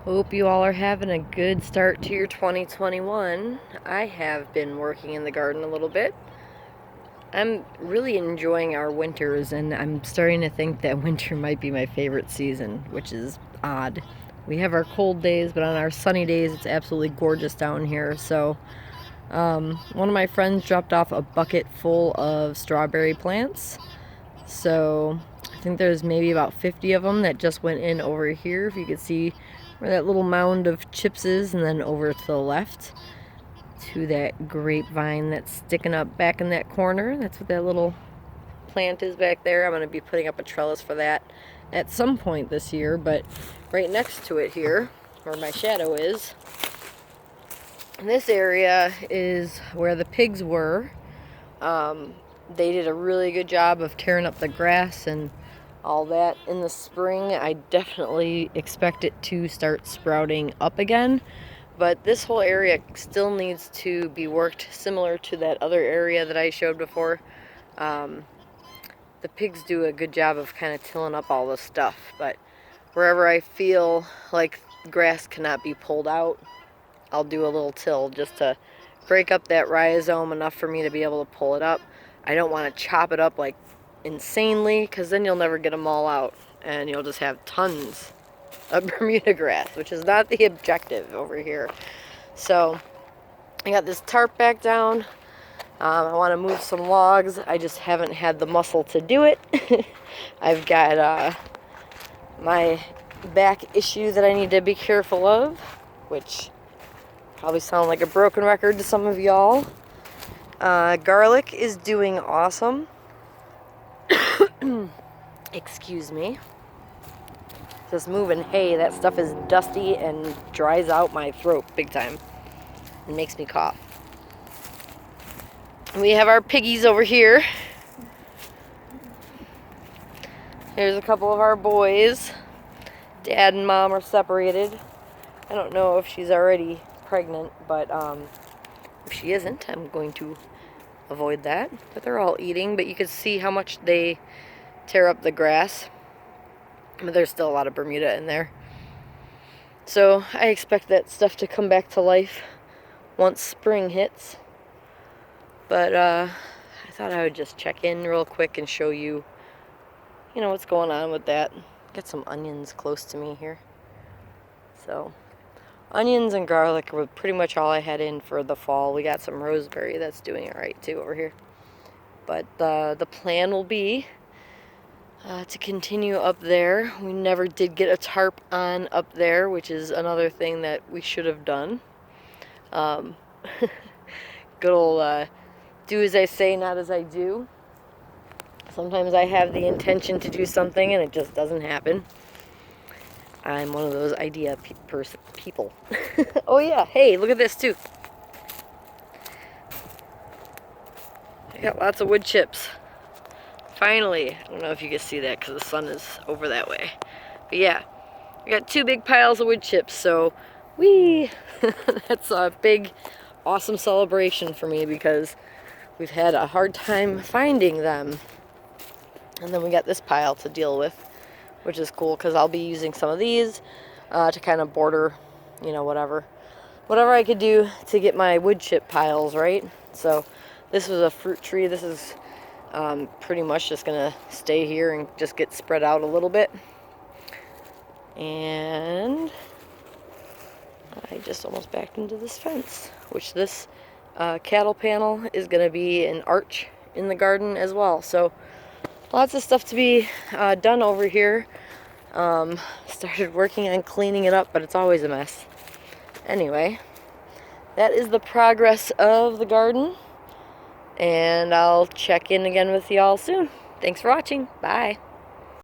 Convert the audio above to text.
Hope you all are having a good start to your 2021. I have been working in the garden a little bit. I'm really enjoying our winters, and I'm starting to think that winter might be my favorite season, which is odd. We have our cold days, but on our sunny days, it's absolutely gorgeous down here. So, one of my friends dropped off a bucket full of strawberry plants. So, I think there's maybe about 50 of them that just went in over here. If you could see where that little mound of chips is, and then over to the left to that grapevine that's sticking up back in that corner. That's what that little plant is back there. I'm going to be putting up a trellis for that at some point this year, but right next to it here, where my shadow is, this area is where the pigs were. They did a really good job of tearing up the grass and all that in the spring. I definitely expect it to start sprouting up again, but this whole area still needs to be worked, similar to that other area that I showed before. The pigs do a good job of kind of tilling up all this stuff, but wherever I feel like grass cannot be pulled out, I'll do a little till just to break up that rhizome enough for me to be able to pull it up. I don't want to chop it up like insanely, because then you'll never get them all out and you'll just have tons of Bermuda grass, which is not the objective over here. So I got this tarp back down. I want to move some logs. I just haven't had the muscle to do it. I've got my back issue that I need to be careful of, which probably sound like a broken record to some of y'all. Garlic is doing awesome. Excuse me. Just moving hay, that stuff is dusty and dries out my throat big time. It makes me cough. We have our piggies over here. Here's a couple of our boys. Dad and Mom are separated. I don't know if she's already pregnant, but if she isn't, I'm going to avoid that. But they're all eating, but you can see how much they tear up the grass. But there's still a lot of Bermuda in there. So I expect that stuff to come back to life once spring hits. But I thought I would just check in real quick and show you, what's going on with that. Got some onions close to me here. So onions and garlic were pretty much all I had in for the fall. We got some rosemary that's doing it right too over here. But the plan will be to continue up there. We never did get a tarp on up there, which is another thing that we should have done. Good old do as I say, not as I do. Sometimes I have the intention to do something and it just doesn't happen. I'm one of those idea people. Oh yeah, hey, look at this too. I got lots of wood chips. Finally, I don't know if you can see that because the sun is over that way. But yeah, I got 2 big piles of wood chips, so that's a big, awesome celebration for me because we've had a hard time finding them. And then we got this pile to deal with, which is cool because I'll be using some of these to kind of border, whatever I could do to get my wood chip piles, right? So this was a fruit tree. This is pretty much just gonna stay here and just get spread out a little bit. And I just almost backed into this fence, which this cattle panel is gonna be an arch in the garden as well. So lots of stuff to be done over here. Started working on cleaning it up, but it's always a mess. Anyway, that is the progress of the garden. And I'll check in again with y'all soon. Thanks for watching. Bye.